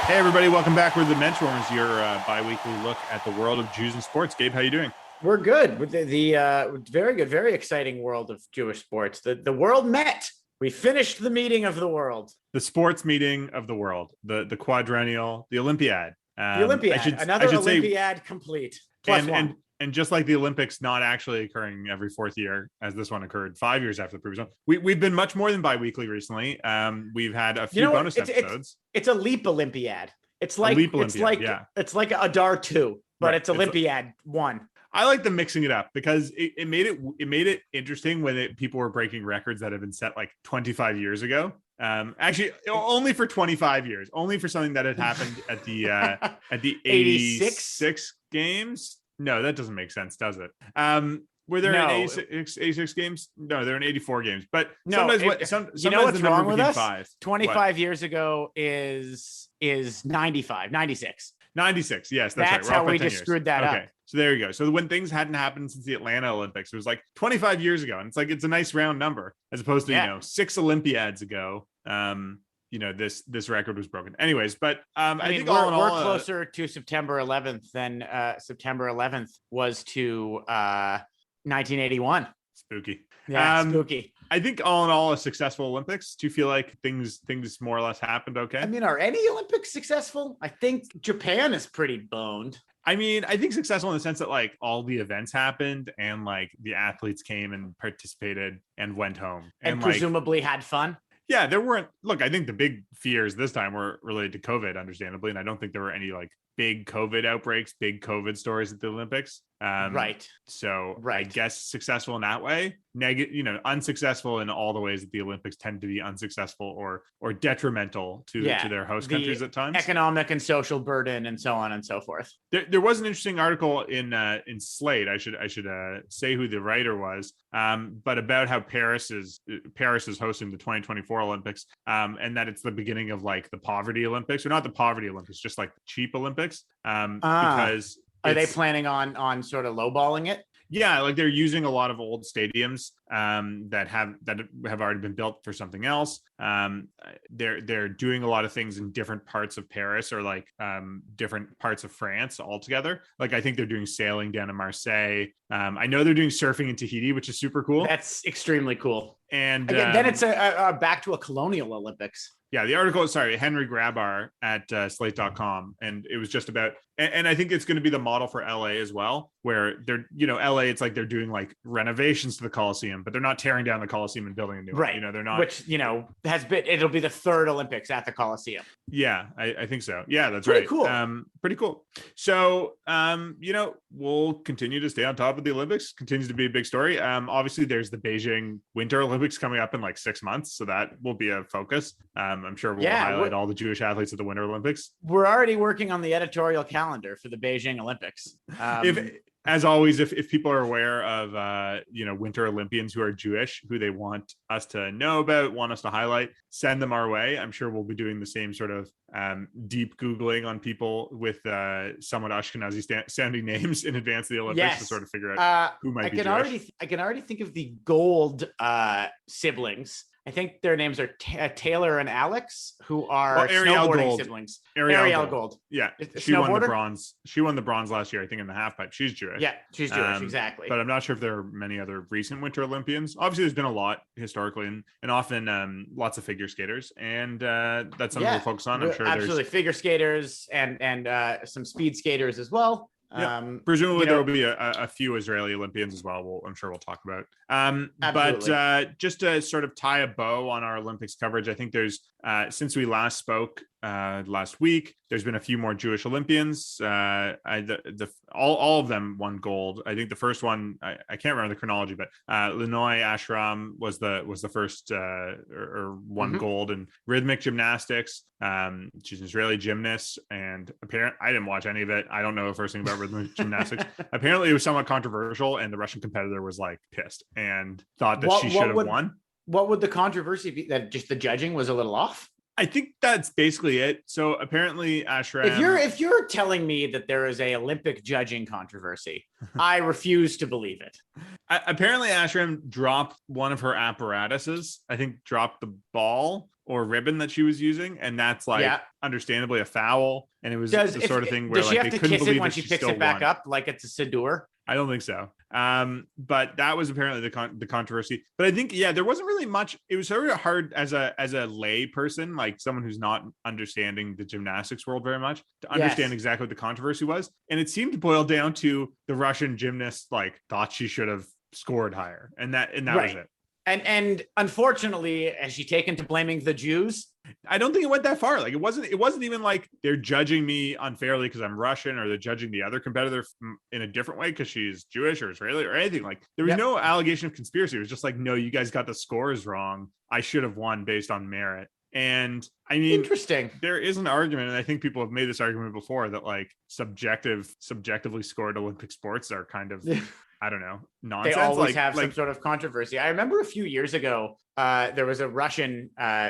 Hey, everybody. Welcome back. We're the Mentorers, your bi-weekly look at the world of Jews and sports. Gabe, how you doing? We're good with the very good, very exciting world of Jewish sports. The world met. We finished the meeting of the world. The sports meeting of the world, the quadrennial, the Olympiad. The Olympiad. Another Olympiad complete. Plus one. And just like the Olympics not actually occurring every fourth year, as this one occurred 5 years after the previous one, we've been much more than bi-weekly recently. We've had a few bonus episodes. It's a leap Olympiad. It's like it's like Adar 2, but right. It's Olympiad 1. I like the mixing it up because it made it interesting when people were breaking records that have been set like 25 years ago. Actually, only for 25 years, only for something that had happened at the 86 games. No, that doesn't make sense, does it? Were there 86 games? No, they're in 84 games. But no, sometimes you know what's wrong with us? 5. 25 years ago is 96. 96. Yes, that's right. That's how we just screwed that up. So there you go. So when things hadn't happened since the Atlanta Olympics, it was like 25 years ago. And it's like, it's a nice round number as opposed to, 6 Olympiads ago. This record was broken. Anyways, but I think we're closer to September 11th than September 11th was to 1981. Spooky. Yeah, spooky. I think all in all, a successful Olympics. Do you feel like things more or less happened okay? I mean, are any Olympics successful? I think Japan is pretty boned. I mean, I think successful in the sense that like all the events happened and like the athletes came and participated and went home. And presumably had fun. Yeah, there weren't. Look, I think the big fears this time were related to COVID, understandably, and I don't think there were any like big COVID outbreaks, big COVID stories at the Olympics. Right. So I guess successful in that way. Unsuccessful in all the ways that the Olympics tend to be unsuccessful or detrimental to their host countries at times. Economic and social burden and so on and so forth. There was an interesting article in Slate. I should say who the writer was, but about how Paris is hosting the 2024 Olympics, and that it's the beginning of like the poverty Olympics, or not the poverty Olympics, just like the cheap Olympics, because. Are they planning on sort of lowballing it? Yeah, like they're using a lot of old stadiums that have already been built for something else. They're doing a lot of things in different parts of Paris or like different parts of France altogether. Like I think they're doing sailing down in Marseille. I know they're doing surfing in Tahiti, which is super cool. That's extremely cool. And again, then it's a back to a colonial Olympics. Yeah, the article is Henry Grabar at slate.com. And it was just about, and I think it's going to be the model for LA as well, where they're, LA, it's like they're doing like renovations to the Coliseum, but they're not tearing down the Coliseum and building a new one. They're not. Which, it'll be the third Olympics at the Coliseum. Yeah, I think so. Yeah, that's pretty right. Cool. Pretty cool. So, we'll continue to stay on top of the Olympics. Continues to be a big story. Obviously, there's the Beijing Winter Olympics coming up in like 6 months. So that will be a focus. I'm sure we'll highlight all the Jewish athletes at the Winter Olympics. We're already working on the editorial calendar for the Beijing Olympics. As always, if people are aware of, Winter Olympians who are Jewish, who they want us to know about, want us to highlight, send them our way. I'm sure we'll be doing the same sort of deep Googling on people with somewhat Ashkenazi sounding names in advance of the Olympics to sort of figure out who might be Jewish. I can already think of the Gold siblings. I think their names are Taylor and Alex, who are snowboarding siblings. Ariel Gold. Yeah. She won the bronze. She won the bronze last year, I think, in the half pipe. She's Jewish. Yeah, she's Jewish, exactly. But I'm not sure if there are many other recent Winter Olympians. Obviously, there's been a lot historically and often lots of figure skaters. And that's something we'll focus on. I'm sure absolutely. Figure skaters and some speed skaters as well. Yeah. Presumably there will be a few Israeli Olympians as well. I'm sure we'll talk about. But just to sort of tie a bow on our Olympics coverage, I think there's since we last spoke last week, there's been a few more Jewish Olympians. All of them won gold. I think the first one, I can't remember the chronology, but Linoy Ashram was the first or won gold in rhythmic gymnastics. She's an Israeli gymnast, and apparently I didn't watch any of it. I don't know the first thing about rhythmic gymnastics. Apparently it was somewhat controversial, and the Russian competitor was like pissed and thought that she should have won. What would the controversy be? That just the judging was a little off? I think that's basically it. So apparently Ashram... If you're telling me that there is a Olympic judging controversy, I refuse to believe it. Apparently Ashram dropped one of her apparatuses. I think dropped the ball or ribbon that she was using, and that's like understandably a foul. And it was the sort of thing where does she like have they to couldn't kiss believe it when that she she picks still it back won. up like it's a Siddur? I don't think so. But that was apparently the controversy. But I think, there wasn't really much. It was sort of hard as a lay person, like someone who's not understanding the gymnastics world very much, to understand exactly what the controversy was. And it seemed to boil down to the Russian gymnast like thought she should have scored higher, and that was it. And unfortunately, has she taken to blaming the Jews? I don't think it went that far. Like it wasn't even like they're judging me unfairly because I'm Russian, or they're judging the other competitor in a different way because she's Jewish or Israeli or anything. Like there was no allegation of conspiracy. It was just like, no, you guys got the scores wrong. I should have won based on merit. And I mean, interesting. There is an argument, and I think people have made this argument before, that like subjectively scored Olympic sports are kind of I don't know, nonsense. They always have some sort of controversy. I remember a few years ago, there was a Russian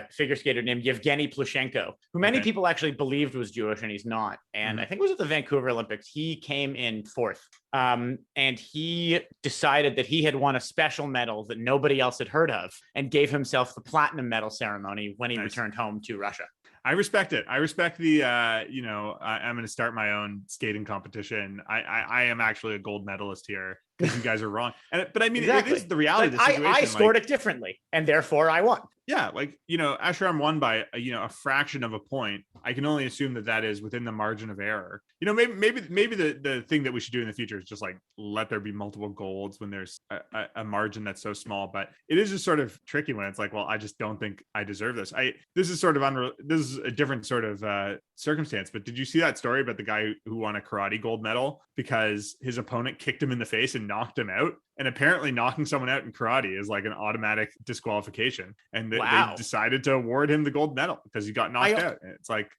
figure skater named Yevgeny Plushenko, who many people actually believed was Jewish, and he's not. And I think it was at the Vancouver Olympics. He came in fourth, and he decided that he had won a special medal that nobody else had heard of, and gave himself the platinum medal ceremony when he returned home to Russia. I respect it. I respect the, I'm going to start my own skating competition. I am actually a gold medalist here because you guys are wrong. But I mean, it is the reality of the situation. I scored it differently, and therefore I won. Yeah, like, Asheram won by, a fraction of a point. I can only assume that is within the margin of error. Maybe the thing that we should do in the future is just like let there be multiple golds when there's a margin that's so small. But it is just sort of tricky when it's like, well, I just don't think I deserve this. This is a different sort of circumstance. But did you see that story about the guy who won a karate gold medal because his opponent kicked him in the face and knocked him out? And apparently knocking someone out in karate is like an automatic disqualification. And they decided to award him the gold medal because he got knocked out. And it's like,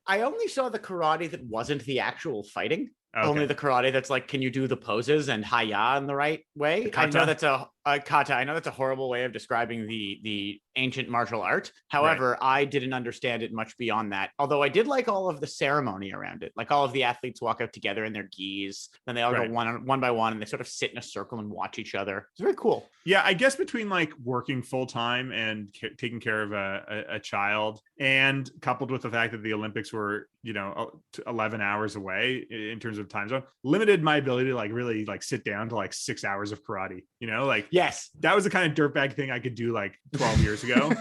I only saw the karate that wasn't the actual fighting. Okay. Only the karate that's like, can you do the poses and hi-ya in the right way? I know that's a kata. I know that's a horrible way of describing the ancient martial art. However, I didn't understand it much beyond that. Although I did like all of the ceremony around it. Like all of the athletes walk out together in their gis, then they all go one by one, and they sort of sit in a circle and watch each other. It's very cool. Yeah, I guess between like working full time and taking care of a child, and coupled with the fact that the Olympics were 11 hours away in terms of time zone, limited my ability to like really like sit down to like 6 hours of karate. Yes, that was the kind of dirtbag thing I could do like 12 years ago.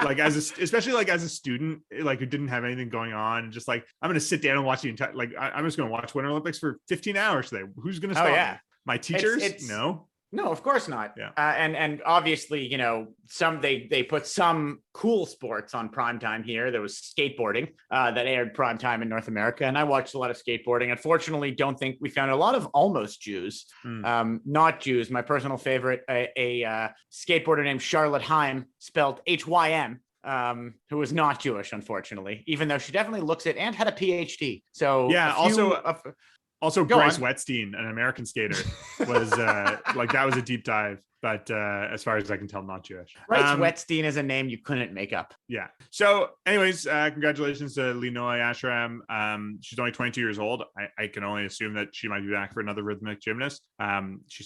Like especially like as a student, like who didn't have anything going on, just like I'm going to sit down and watch the entire, like I'm just going to watch Winter Olympics for 15 hours today. Who's going to stop me? My teachers? No, of course not. Yeah. And obviously, some they put some cool sports on primetime here. There was skateboarding that aired primetime in North America, and I watched a lot of skateboarding. Unfortunately, don't think we found a lot of almost Jews, not Jews. My personal favorite, a skateboarder named Charlotte Heim, spelled Hym. Who was not Jewish, unfortunately, even though she definitely looks it and had a PhD. So Also, Bryce Wetstein, an American skater, was like that was a deep dive. But as far as I can tell, not Jewish. Bryce Wetstein is a name you couldn't make up. Yeah. So anyways, congratulations to Linoy Asheram. She's only 22 years old. I can only assume that she might be back for another rhythmic gymnast. She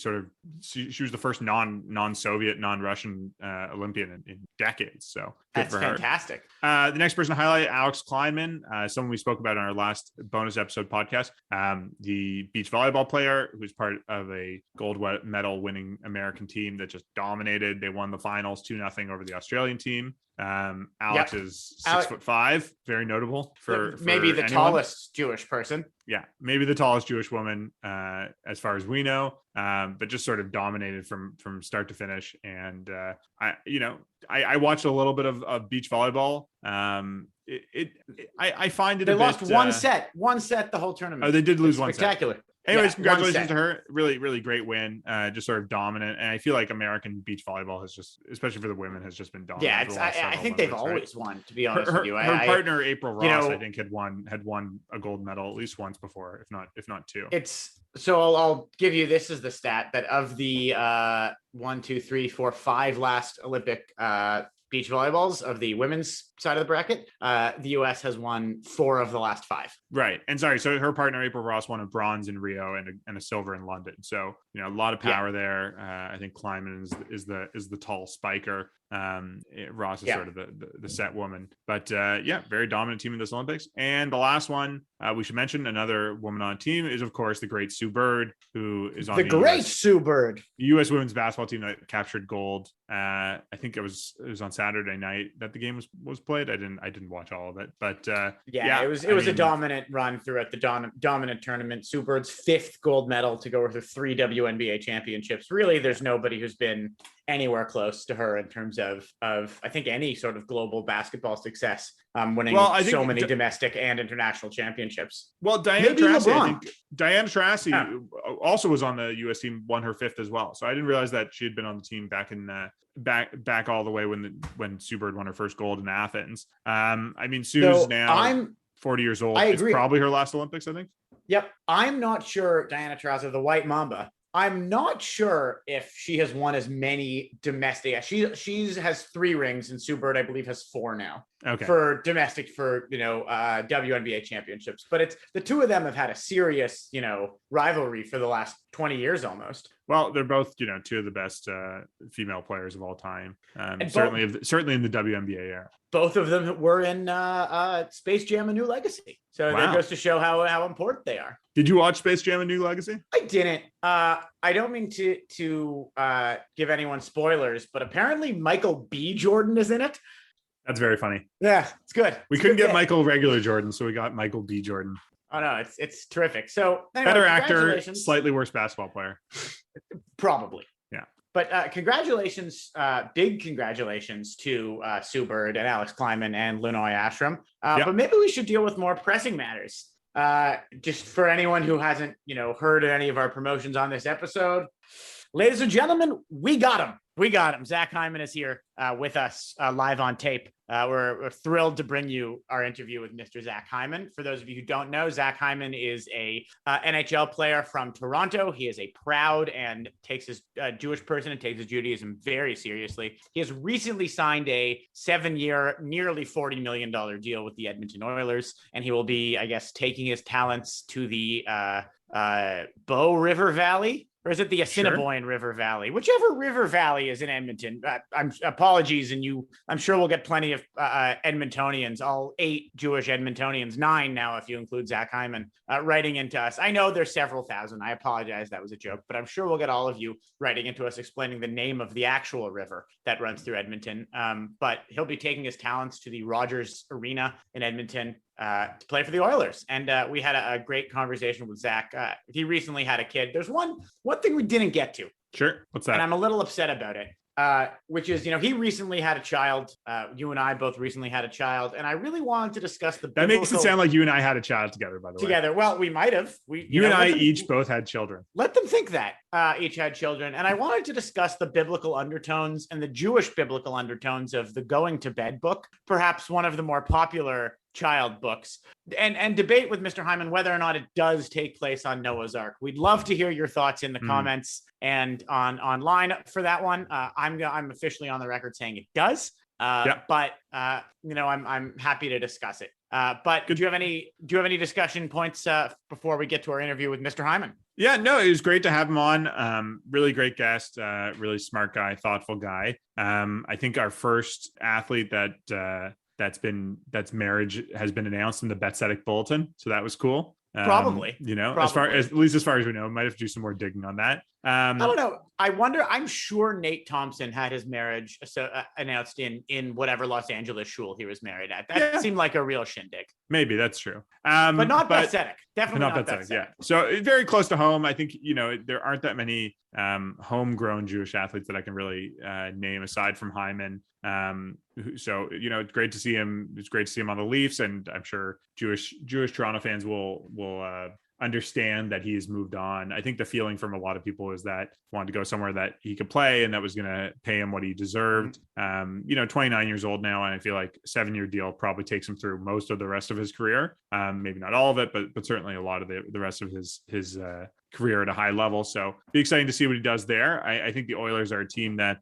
was the first non-Soviet, non-Russian Olympian in decades. So that's fantastic. The next person to highlight, Alex Kleinman, someone we spoke about on our last bonus episode podcast, the beach volleyball player who's part of a gold medal winning American team that just dominated. They won the finals 2-0 over the Australian team. Alex is 6'5", very notable for maybe the tallest Jewish person. Yeah, maybe the tallest Jewish woman as far as we know, but just sort of dominated from start to finish. And I watched a little bit of beach volleyball. I find it they lost one set the whole tournament. Oh, they did lose one set. Spectacular. Anyways, congratulations to her. Really, really great win. Just sort of dominant. And I feel like American beach volleyball has just, especially for the women, has just been dominant. Yeah, I think they've always won, to be honest with you. Her partner, April Ross, I think had won a gold medal at least once before, if not two. So I'll give you, this is the stat that of the 5 last Olympic beach volleyballs, of the women's side of the bracket. The U.S. has won 4 of the last 5. Right. And sorry, so her partner April Ross won a bronze in Rio and a silver in London. So, a lot of power there. I think Kleiman is the tall spiker. Ross is sort of the set woman. But very dominant team in this Olympics. And the last one we should mention, another woman on team, is of course the great Sue Bird, who is on the great Sue Bird, U.S. women's basketball team that captured gold. I think it was on Saturday night that the game was played. I didn't watch all of it, but it was a dominant run throughout the dominant tournament. Sue Bird's 5th gold medal to go with her 3 WNBA championships. Really, there's nobody who's been anywhere close to her in terms of I think any sort of global basketball success, winning so many domestic and international championships. Well, Diana Taurasi also was on the U.S. team, won her 5th as well. So I didn't realize that she had been on the team back in back all the way when Sue Bird won her first gold in Athens. Sue's now 40 years old. It's probably her last Olympics, I think. Yep. I'm not sure Diana Taurasi, the White Mamba, I'm not sure if she has won as many domestic. She has 3 rings, and Sue Bird, I believe, has 4 now. Okay. For domestic, WNBA championships. But it's the two of them have had a serious, rivalry for the last 20 years almost. Well, they're both, 2 of the best female players of all time. Certainly in the WNBA era. Both of them were in Space Jam: A New Legacy. So that goes to show how important they are. Did you watch Space Jam: A New Legacy? I didn't. I don't mean to give anyone spoilers, but apparently Michael B. Jordan is in it. That's very funny. Yeah, it's good. We couldn't get Michael regular Jordan, so we got Michael B. Jordan. Oh no, it's terrific. So anyway, better actor, slightly worse basketball player. Probably. Yeah. But congratulations, big congratulations to Sue Bird and Alex Kleiman and Lunoy Ashram. But maybe we should deal with more pressing matters. Just for anyone who hasn't, heard any of our promotions on this episode, ladies and gentlemen, we got him. Zach Hyman is here with us live on tape. We're thrilled to bring you our interview with Mr. Zach Hyman. For those of you who don't know, Zach Hyman is a NHL player from Toronto. He is a proud and takes his Jewish person and takes his Judaism very seriously. He has recently signed a 7-year, nearly $40 million deal with the Edmonton Oilers, and he will be, I guess, taking his talents to the Bow River Valley. Or is it the Assiniboine River Valley? Whichever river valley is in Edmonton. Apologies, and I'm sure we'll get plenty of Edmontonians, all 8 Jewish Edmontonians, 9 now if you include Zach Hyman, writing into us. I know there's several thousand. I apologize, that was a joke, but I'm sure we'll get all of you writing into us explaining the name of the actual river that runs through Edmonton. But he'll be taking his talents to the Rogers Arena in Edmonton to play for the Oilers. And we had a great conversation with Zach. He recently had a kid. There's one thing we didn't get to. Sure. What's that? And I'm a little upset about it. Which is, he recently had a child. You and I both recently had a child, and I really wanted to discuss the biblical... That makes it sound like you and I had a child together, by the way. Together. Well, we might have. You and I each both had children. Let them think that each had children. And I wanted to discuss the biblical undertones and the Jewish biblical undertones of the Going to Bed book, perhaps one of the more popular child books, and debate with Mr. Hyman whether or not it does take place on Noah's Ark. We'd love to hear your thoughts in the comments and online for that one. I'm officially on the record saying it does. But I'm happy to discuss it. But do you have any discussion points before we get to our interview with Mr. Hyman? Yeah, no, it was great to have him on. Really great guest, really smart guy, thoughtful guy. I think our first athlete that's marriage has been announced in the Betzetic Bulletin. So that was cool. Probably. At least as far as we know, might have to do some more digging on that. I don't know. I wonder, I'm sure Nate Thompson had his marriage announced in whatever Los Angeles shul he was married at. That seemed like a real shindig. Maybe that's true. But not Betzetic. Definitely not Betzetic. Yeah. So very close to home. I think, there aren't that many homegrown Jewish athletes that I can really name aside from Hyman. So, it's great to see him. It's great to see him on the Leafs, and I'm sure Jewish Toronto fans will understand that he has moved on. I think the feeling from a lot of people is that he wanted to go somewhere that he could play and that was going to pay him what he deserved. 29 years old now, and I feel like a 7-year deal probably takes him through most of the rest of his career. Maybe not all of it, but certainly a lot of the rest of his career at a high level. So be exciting to see what he does there. I think the Oilers are a team that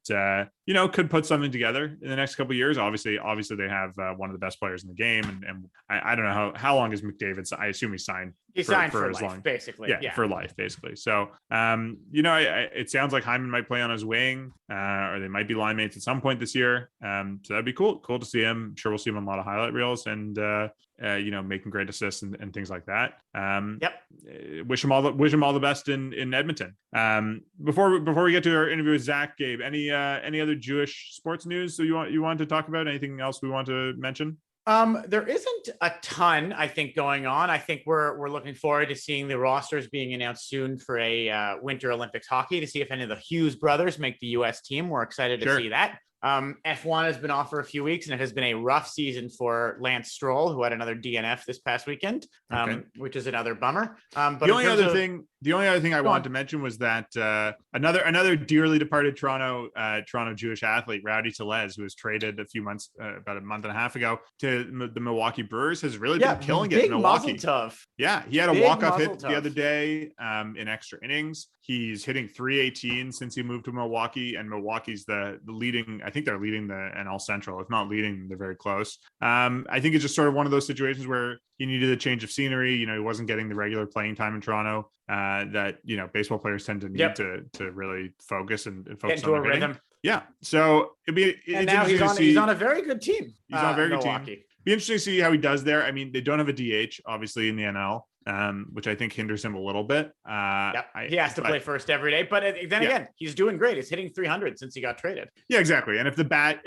could put something together in the next couple of years. Obviously they have one of the best players in the game, and I don't know how long is McDavid. I assume he signed. He signed for as life, long, basically. Yeah, for life, basically. So, it sounds like Hyman might play on his wing, or they might be line mates at some point this year. So that'd be cool. Cool to see him. I'm sure we'll see him on a lot of highlight reels and, making great assists and things like that. Wish him all the best in Edmonton. Before we get to our interview with Zach, Gabe, any other Jewish sports news that you want to talk about? Anything else we want to mention? There isn't a ton, I think, going on. I think we're looking forward to seeing the rosters being announced soon for a Winter Olympics hockey to see if any of the Hughes brothers make the U.S. team. We're excited to see that. F1 has been off for a few weeks, and it has been a rough season for Lance Stroll, who had another DNF this past weekend, which is another bummer. But the only other thing I wanted to mention was that another dearly departed Toronto Jewish athlete, Rowdy Tellez, who was traded about a month and a half ago to the Milwaukee Brewers, has really been killing it in Milwaukee. Yeah, he had a walk-off hit the other day in extra innings. He's hitting .318 since he moved to Milwaukee, and Milwaukee's the leading. I think they're leading the NL Central. If not leading, they're very close. I think it's just sort of one of those situations where he needed a change of scenery. He wasn't getting the regular playing time in Toronto that baseball players tend to need to really focus and focus on a rhythm. Yeah, so now he's on a very good team. He's on a very good team. Be interesting to see how he does there. I mean, they don't have a DH obviously in the NL. Which I think hinders him a little bit. He has to play first every day, but then again, he's doing great. He's hitting .300 since he got traded. Yeah, exactly. And if the bat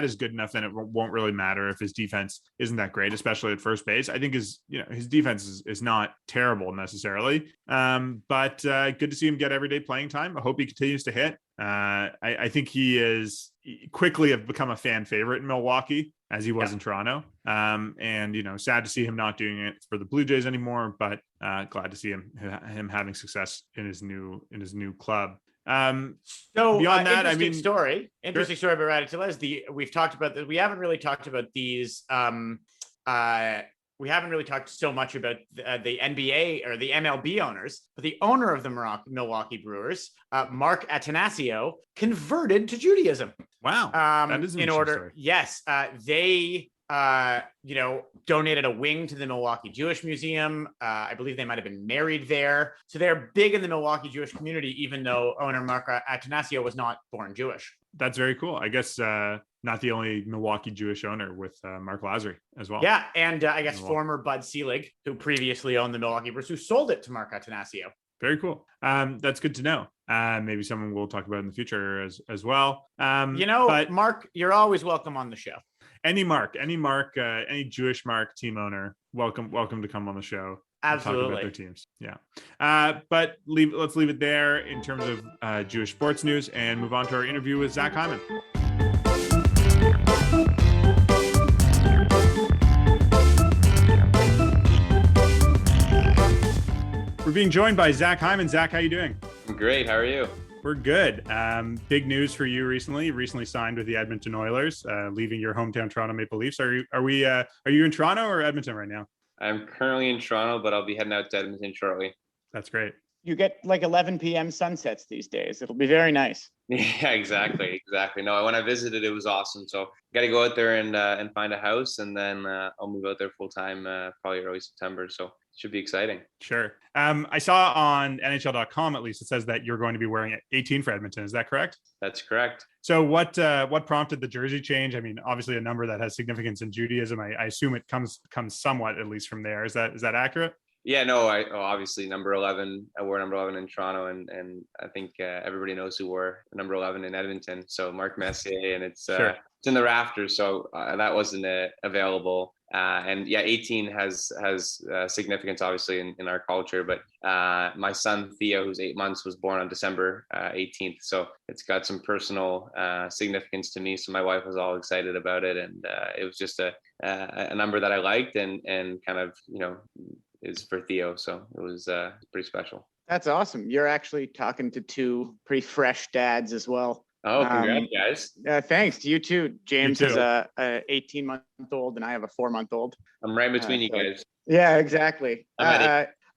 is good enough, then it won't really matter if his defense isn't that great, especially at first base. I think his defense is not terrible necessarily. But good to see him get everyday playing time. I hope he continues to hit. I think he is quickly have become a fan favorite in Milwaukee, as he was in Toronto. And sad to see him not doing it for the Blue Jays anymore, but glad to see him having success in his new club. So beyond that, interesting story about Rowdy Tellez. We've talked about that. We haven't really talked about these. We haven't really talked so much about the NBA or the MLB owners, but the owner of the Milwaukee Brewers, Mark Attanasio, converted to Judaism. Wow, that is an interesting story. Yes, they donated a wing to the Milwaukee Jewish Museum. I believe they might have been married there, so they're big in the Milwaukee Jewish community, even though owner Mark Attanasio was not born Jewish. That's very cool. I guess not the only Milwaukee Jewish owner with Mark Lazary as well. Yeah, and I guess former Bud Selig, who previously owned the Milwaukee Brewers, who sold it to Mark Attanasio. Very cool. That's good to know. Maybe someone we'll talk about in the future as well. But Mark, you're always welcome on the show. Any any Jewish Mark team owner, welcome to come on the show. Absolutely. Talk about their teams. Yeah. But let's leave it there in terms of Jewish sports news and move on to our interview with Zach Hyman. We're being joined by Zach Hyman. Zach, how you doing? I'm great. How are you? We're good. Big news for you recently. You recently signed with the Edmonton Oilers, leaving your hometown Toronto Maple Leafs. Are you in Toronto or Edmonton right now? I'm currently in Toronto, but I'll be heading out to Edmonton shortly. That's great. You get like 11 p.m. sunsets these days. It'll be very nice. Yeah, exactly. No, when I visited, it was awesome. So got to go out there and find a house, and then I'll move out there full time probably early September. So it should be exciting. Sure. I saw on NHL.com, at least, it says that you're going to be wearing 18 for Edmonton. Is that correct? That's correct. So what prompted the jersey change? I mean, obviously a number that has significance in Judaism. I assume it comes somewhat at least from there. Is that accurate? Yeah, no, obviously number 11. I wore number 11 in Toronto, and I think everybody knows who wore number 11 in Edmonton. So Mark Messier, and it's in the rafters. So that wasn't available. And yeah, 18 has significance obviously in our culture. But my son Theo, who's 8 months, was born on December 18th. So it's got some personal significance to me. So my wife was all excited about it, and it was just a number that I liked, and kind of is for Theo. So it was pretty special. That's awesome. You're actually talking to two pretty fresh dads as well. Oh, congrats, guys. Thanks to you too. James has a 18-month-old and I have a 4-month-old. I'm right between you guys. Yeah, exactly.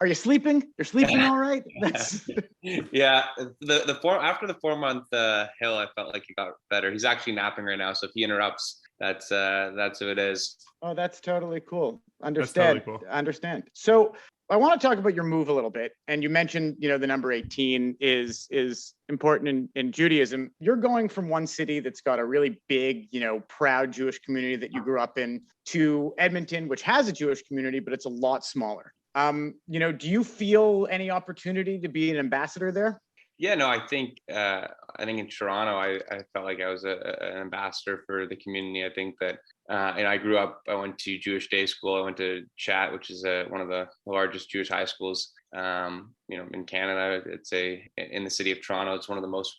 Are you sleeping? You're sleeping all right? That's yeah. After the 4 month hill, I felt like it got better. He's actually napping right now, so if he interrupts, that's who it is. Oh, that's totally cool. Understand. Totally cool. Understand. So I want to talk about your move a little bit. And you mentioned, the number 18 is important in Judaism. You're going from one city that's got a really big, proud Jewish community that you grew up in to Edmonton, which has a Jewish community, but it's a lot smaller. Do you feel any opportunity to be an ambassador there? Yeah, no, I think in Toronto, I felt like I was an ambassador for the community. I think that, and I grew up, I went to Jewish day school. I went to Chat, which is one of the largest Jewish high schools, in Canada. It's in the city of Toronto. It's one of the most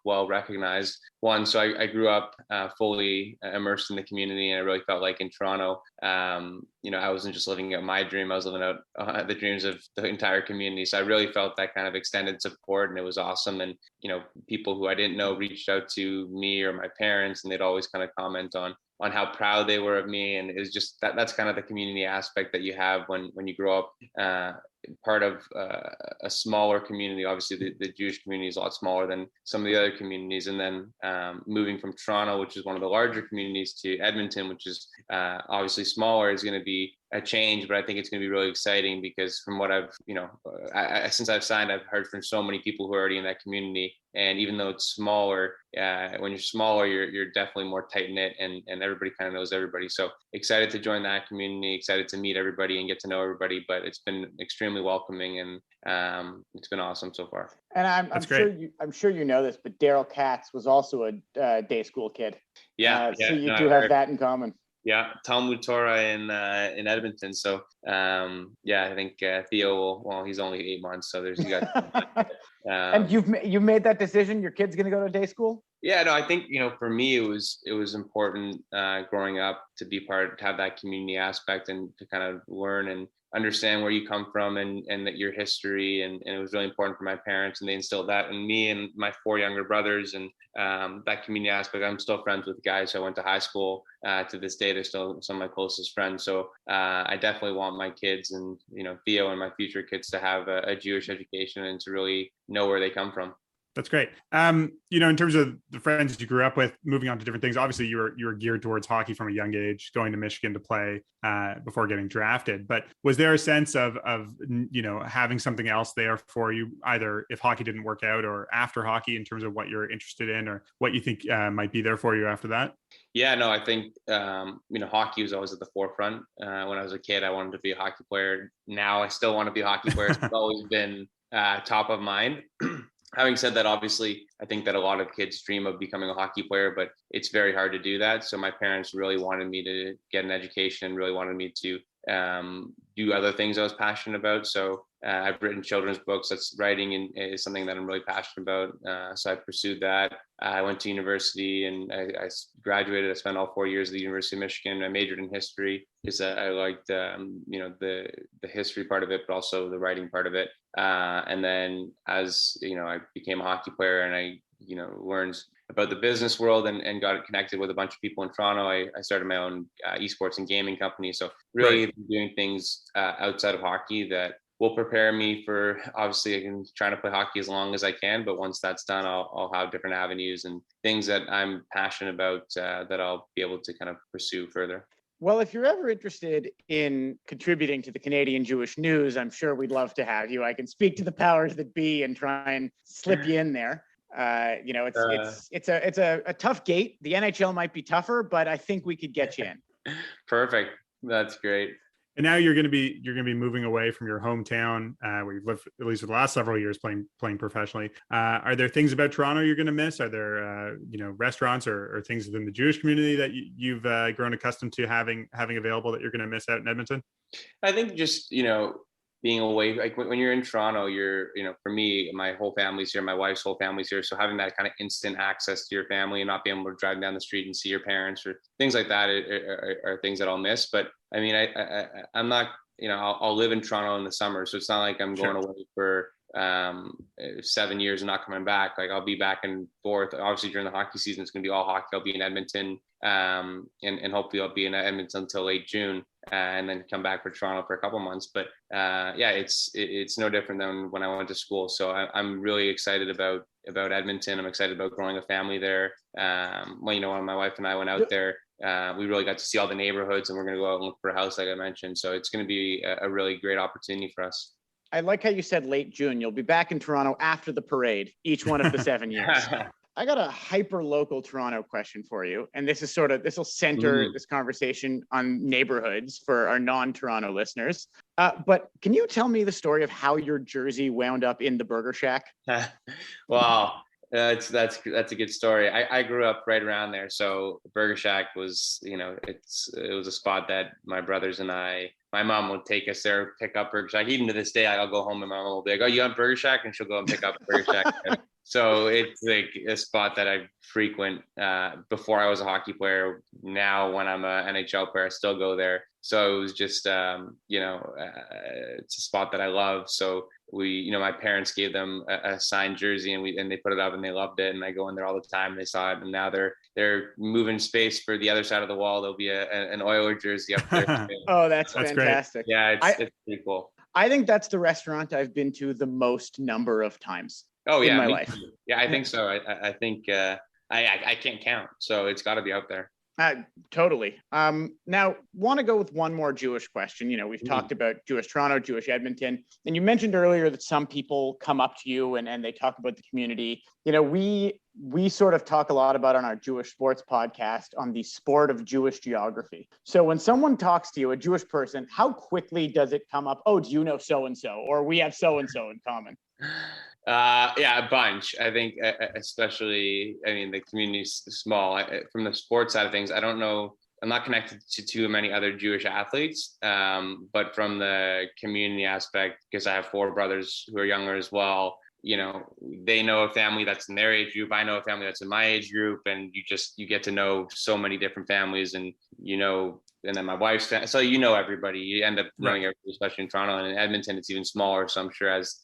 well-recognized ones. So I grew up fully immersed in the community, and I really felt like in Toronto, I wasn't just living out my dream. I was living out the dreams of the entire community. So I really felt that kind of extended support, and it was awesome. And, people who I didn't know reached out to me or my parents, and they'd always kind of comment on how proud they were of me. And it was just that's kind of the community aspect that you have when you grow up part of a smaller community. Obviously the Jewish community is a lot smaller than some of the other communities. And then moving from Toronto, which is one of the larger communities, to Edmonton, which is obviously smaller, is going to be a change, but I think it's going to be really exciting because from what I've, since I've signed, I've heard from so many people who are already in that community. And even though it's smaller, when you're smaller, you're definitely more tight knit, and everybody kind of knows everybody. So excited to join that community, excited to meet everybody and get to know everybody. But it's been extremely welcoming, and it's been awesome so far. And I'm sure you know this, but Daryl Katz was also a day school kid. Yeah. So you do have that in common. Yeah, Talmud Torah in Edmonton. So I think Theo he's only 8 months, so you got. And you've made that decision. Your kid's going to go to day school. Yeah, no, I think for me it was important growing up to have that community aspect and to kind of learn and understand where you come from and that your history, and it was really important for my parents, and they instilled that in me and my 4 younger brothers, and that community aspect. I'm still friends with guys who I went to high school to this day. They're still some of my closest friends. So I definitely want my kids and Theo and my future kids to have a Jewish education and to really know where they come from. That's great. In terms of the friends you grew up with, moving on to different things, obviously you were geared towards hockey from a young age, going to Michigan to play before getting drafted. But was there a sense of having something else there for you, either if hockey didn't work out or after hockey, in terms of what you're interested in or what you think might be there for you after that? Yeah, no, I think, hockey was always at the forefront. When I was a kid, I wanted to be a hockey player. Now I still want to be a hockey player. It's always been top of mind. Having said that, obviously, I think that a lot of kids dream of becoming a hockey player, but it's very hard to do that. So my parents really wanted me to get an education, really wanted me to do other things I was passionate about. So I've written children's books. That's writing is something that I'm really passionate about. So I pursued that. I went to university and I graduated. I spent all 4 years at the University of Michigan. I majored in history because I liked, the history part of it, but also the writing part of it. And then as, I became a hockey player and I, learned about the business world and got connected with a bunch of people in Toronto. I started my own esports and gaming company. So really doing things outside of hockey that will prepare me for, obviously, I can try to play hockey as long as I can, but once that's done, I'll have different avenues and things that I'm passionate about that I'll be able to kind of pursue further. Well, if you're ever interested in contributing to the Canadian Jewish News, I'm sure we'd love to have you. I can speak to the powers that be and try and slip you in there. It's a tough gate. The NHL might be tougher, but I think we could get you in. Perfect. That's great. And now you're going to be moving away from your hometown, where you've lived at least for the last several years playing professionally. Are there things about Toronto you're going to miss? Are there restaurants or things within the Jewish community that you've grown accustomed to having available that you're going to miss out in Edmonton? I think just being away, like when you're in Toronto, for me, my whole family's here, my wife's whole family's here. So having that kind of instant access to your family and not being able to drive down the street and see your parents or things like that are things that I'll miss. But I mean, I'm not, I'll live in Toronto in the summer. So it's not like I'm going away for 7 years and not coming back. Like I'll be back and forth. Obviously during the hockey season, it's going to be all hockey. I'll be in Edmonton and hopefully I'll be in Edmonton until late June. and then come back for Toronto for a couple months. But it's no different than when I went to school. So I'm really excited about Edmonton. I'm excited about growing a family there. When my wife and I went out there, we really got to see all the neighborhoods, and we're going to go out and look for a house, like I mentioned. So it's going to be a really great opportunity for us. I like how you said late June. You'll be back in Toronto after the parade, each one of the 7 years. I got a hyper local Toronto question for you. And this will center this conversation on neighborhoods for our non-Toronto listeners. But can you tell me the story of how your jersey wound up in the Burger Shack? Wow. That's a good story. I grew up right around there. So Burger Shack was, it was a spot that my brothers and my mom would take us there, pick up Burger Shack. Even to this day, I'll go home and my mom will be like, "Oh, you on Burger Shack?" And she'll go and pick up Burger Shack. So it's like a spot that I frequent before I was a hockey player. Now, when I'm an NHL player, I still go there. So it was just, it's a spot that I love. So my parents gave them a signed jersey and they put it up and they loved it. And I go in there all the time. They saw it, and now they're moving space for the other side of the wall. There'll be an Oiler jersey up there. Oh, that's fantastic. Great. Yeah, it's pretty cool. I think that's the restaurant I've been to the most number of times. Oh yeah, in my life. Too. Yeah, I think so. I think I can't count. So it's got to be out there. Totally. Now, want to go with one more Jewish question. We've talked about Jewish Toronto, Jewish Edmonton, and you mentioned earlier that some people come up to you and they talk about the community. We sort of talk a lot about on our Jewish sports podcast on the sport of Jewish geography. So when someone talks to you, a Jewish person, how quickly does it come up? Oh, do you know so-and-so? Or we have so-and-so in common? A bunch. I think, especially, the community's small. From the sports side of things, I don't know. I'm not connected to too many other Jewish athletes, but from the community aspect, because I have 4 brothers who are younger as well. They know a family that's in their age group. I know a family that's in my age group, and you get to know so many different families, and and then my wife's family. So everybody. You end up knowing everybody, especially in Toronto, and in Edmonton, it's even smaller. So I'm sure as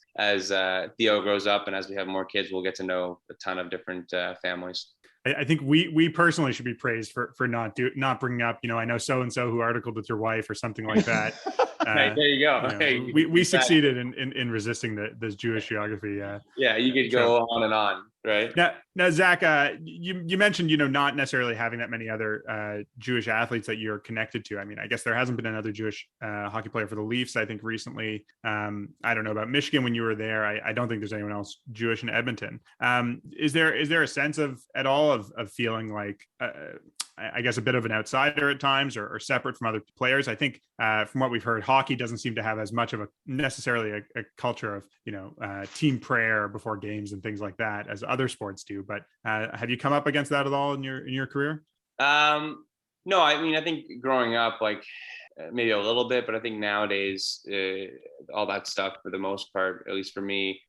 Theo grows up and as we have more kids, we'll get to know a ton of different families. I think we personally should be praised for not bringing up, I know so-and-so who articled with your wife or something like that. Hey, there you go. We succeeded in resisting this Jewish geography. Yeah, you could go on and on, right? Now, Zach, you mentioned, not necessarily having that many other Jewish athletes that you're connected to. I guess there hasn't been another Jewish hockey player for the Leafs, I think, recently. I don't know about Michigan when you were there. I don't think there's anyone else Jewish in Edmonton. Is there a sense of at all of feeling like I guess a bit of an outsider at times or separate from other players? I think from what we've heard, hockey doesn't seem to have as much of necessarily a culture of, team prayer before games and things like that as other sports do. But have you come up against that at all in your career? No, I think growing up, like maybe a little bit, but I think nowadays all that stuff, for the most part, at least for me,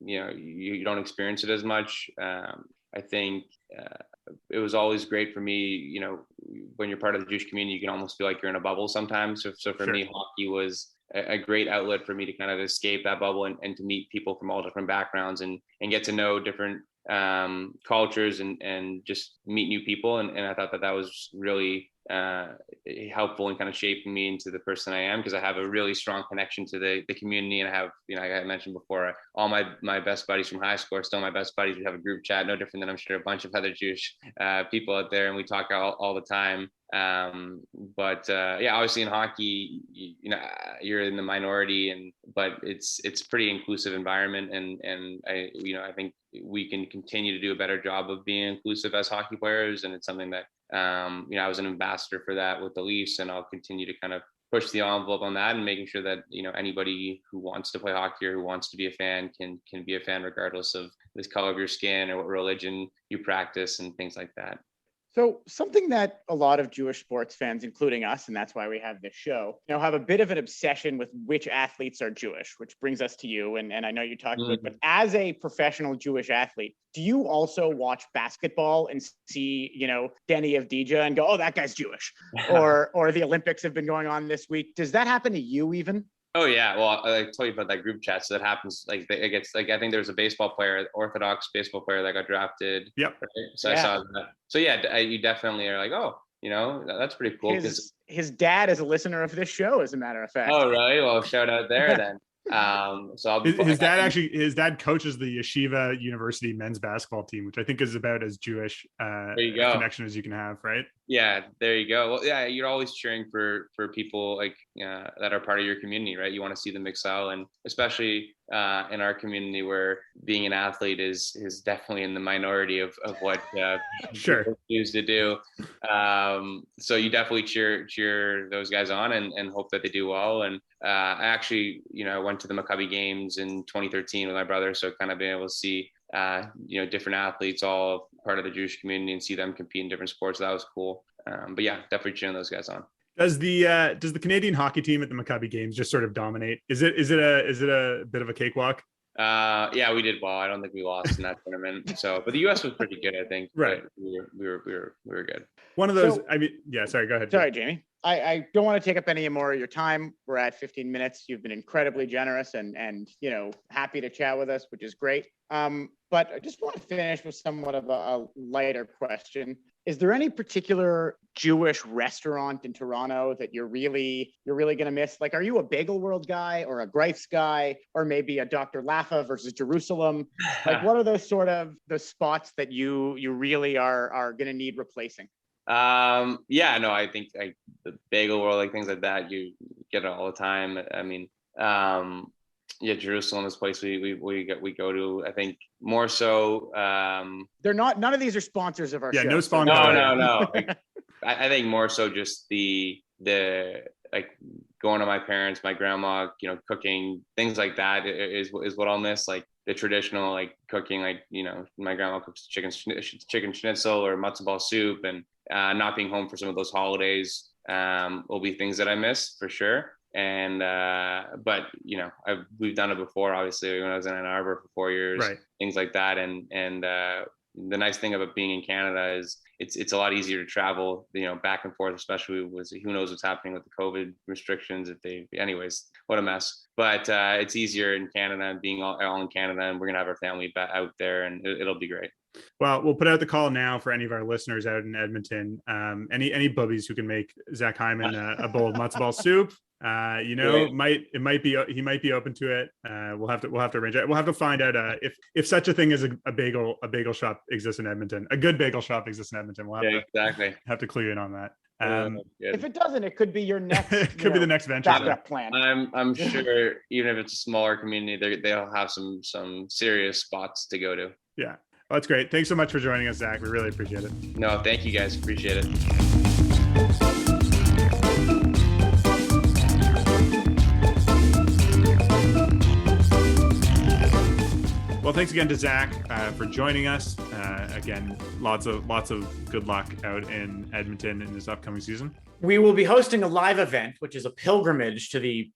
you don't experience it as much. I think it was always great for me, when you're part of the Jewish community, you can almost feel like you're in a bubble sometimes. So for me, hockey was a great outlet for me to kind of escape that bubble and to meet people from all different backgrounds and get to know different cultures and just meet new people. And I thought that was really helpful in kind of shaping me into the person I am, because I have a really strong connection to the community. And I have, like I mentioned before, all my best buddies from high school are still my best buddies. We have a group chat, no different than I'm sure a bunch of other Jewish people out there, and we talk all the time. But obviously in hockey, you're in the minority, but it's pretty inclusive environment, and I think we can continue to do a better job of being inclusive as hockey players, and it's something that I was an ambassador for that with the Leafs, and I'll continue to kind of push the envelope on that and making sure that anybody who wants to play hockey or who wants to be a fan can be a fan regardless of the color of your skin or what religion you practice and things like that. So something that a lot of Jewish sports fans, including us, and that's why we have this show, have a bit of an obsession with which athletes are Jewish, which brings us to you. And I know you talked about it, but as a professional Jewish athlete, do you also watch basketball and see, Denny Avdija and go, oh, that guy's Jewish? or the Olympics have been going on this week. Does that happen to you even? Oh yeah, well, I told you about that group chat. So that happens. Like it gets like I think there was a baseball player, Orthodox baseball player that got drafted. Yep. Right? So I saw that. So yeah, you definitely are like, oh, that's pretty cool. His dad is a listener of this show, as a matter of fact. Oh, really? Well, shout out there then. So I'll be his dad coaches the Yeshiva University men's basketball team, which I think is about as Jewish a connection as you can have, right? Yeah, there you go. Well, yeah, you're always cheering for people like that are part of your community, right? You want to see them excel, and especially in our community where being an athlete is definitely in the minority of what people choose to do. So you definitely cheer those guys on and hope that they do well. And I actually, went to the Maccabi games in 2013 with my brother, so kind of being able to see different athletes, all part of the Jewish community, and see them compete in different sports. That was cool. But yeah, definitely cheering those guys on. Does the Canadian hockey team at the Maccabi games just sort of dominate? Is it a bit of a cakewalk? Yeah, we did well. I don't think we lost in that tournament. So, but the U.S. was pretty good, I think. Right. We were good. One of those. Sorry. Go ahead. Sorry, Jamie. I don't want to take up any more of your time. We're at 15 minutes. You've been incredibly generous and happy to chat with us, which is great. But I just want to finish with somewhat of a lighter question. Is there any particular Jewish restaurant in Toronto that you're really going to miss? Like, are you a Bagel World guy or a Greif's guy, or maybe a Dr. Laffa versus Jerusalem? Like, what are those spots that you really are going to need replacing? I think like the Bagel World, like things like that, you get it all the time. I mean, Jerusalem is a place we go to. I think more so. They're not. None of these are sponsors of our show. Yeah, no sponsor. No. Like, I think more so just the like going to my parents, my grandma, cooking, things like that is what I'll miss. Like the traditional like cooking, like my grandma cooks chicken schnitzel or matzo ball soup, and not being home for some of those holidays will be things that I miss for sure. And but we've done it before, obviously, when I was in Ann Arbor for 4 years, right. Things like that. And the nice thing about being in Canada is it's a lot easier to travel, back and forth, especially with who knows what's happening with the COVID restrictions. Anyways, what a mess. But it's easier in Canada, being all in Canada, and we're gonna have our family out there, and it'll be great. Well, we'll put out the call now for any of our listeners out in Edmonton. Any bubbies who can make Zach Hyman a bowl of matzo ball soup. He might be open to it. We'll have to arrange it. We'll have to find out if such a thing as a bagel shop exists in Edmonton. A good bagel shop exists in Edmonton. We'll have to clue you in on that. If it doesn't, it could be your next. It could be the next venture. Backup plan. I'm sure, even if it's a smaller community, they'll have some serious spots to go to. Yeah, well, that's great. Thanks so much for joining us, Zach. We really appreciate it. No, thank you guys. Appreciate it. Well, thanks again to Zach for joining us. Again, lots of good luck out in Edmonton in this upcoming season. We will be hosting a live event, which is a pilgrimage to the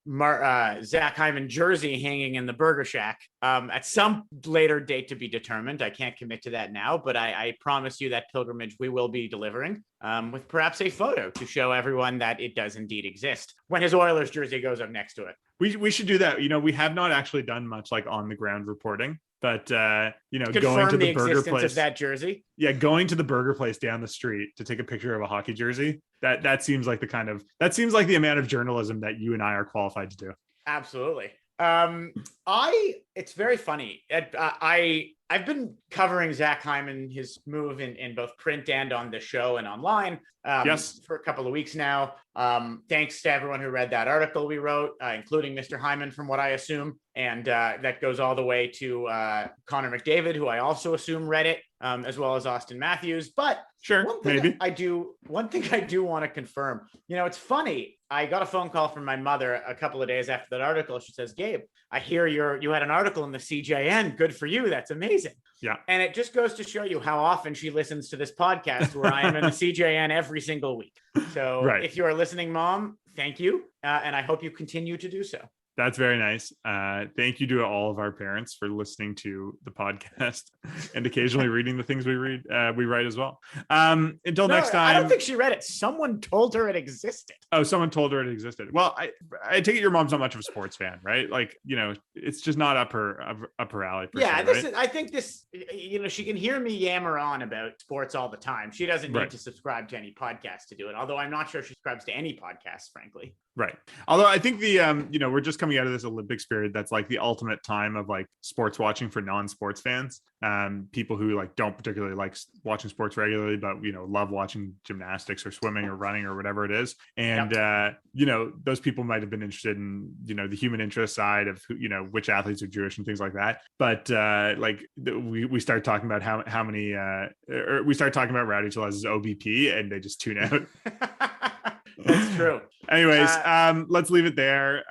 Zach Hyman jersey hanging in the Burger Shack at some later date to be determined. I can't commit to that now, but I promise you that pilgrimage we will be delivering with perhaps a photo to show everyone that it does indeed exist when his Oilers jersey goes up next to it. We should do that. We have not actually done much like on the ground reporting. But going to the burger place of that jersey. Yeah, going to the burger place down the street to take a picture of a hockey jersey. That seems like the amount of journalism that you and I are qualified to do. Absolutely. It's very funny. I've been covering Zach Hyman, his move in both print and on the show and online for a couple of weeks now. Thanks to everyone who read that article we wrote, including Mr. Hyman, from what I assume. And that goes all the way to Connor McDavid, who I also assume read it, as well as Austin Matthews. But sure, one thing I do want to confirm, it's funny. I got a phone call from my mother a couple of days after that article. She says, Gabe, I hear you had an article in the CJN. Good for you. That's amazing. Yeah. And it just goes to show you how often she listens to this podcast where I am in the CJN every single week. So If you are listening, Mom, thank you. And I hope you continue to do so. That's very nice. Thank you to all of our parents for listening to the podcast and occasionally reading the things we write as well. Until next time. I don't think she read it. Someone told her it existed. Oh, someone told her it existed. Well, I take it your mom's not much of a sports fan, right? Like, it's just not up her alley. Yeah, right? I think this, she can hear me yammer on about sports all the time. She doesn't need to subscribe to any podcast to do it. Although I'm not sure she subscribes to any podcasts, frankly. Right. Although I think we're just coming out of this Olympics period. That's like the ultimate time of like sports watching for non-sports fans. People who like don't particularly like watching sports regularly, but, love watching gymnastics or swimming or running or whatever it is. And, those people might've been interested in, the human interest side of, which athletes are Jewish and things like that. But we start talking about how many, or we start talking about Rowdy Tellez's OBP and they just tune out. That's true. Anyways, let's leave it there.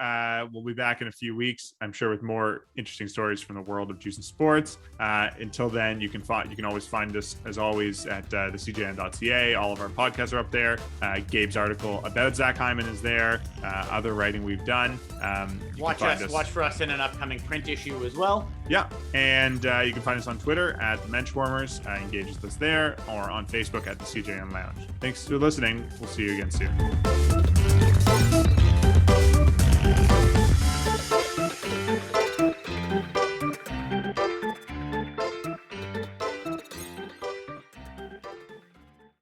We'll be back in a few weeks, I'm sure, with more interesting stories from the world of juice and sports. Until then, you can always find us, as always, at thecjn.ca. All of our podcasts are up there. Gabe's article about Zach Hyman is there. Other writing we've done. Watch for us in an upcoming print issue as well. Yeah, and you can find us on Twitter at the Benchwarmers. Engage with us there, or on Facebook at the CJN Lounge. Thanks for listening. We'll see you again soon.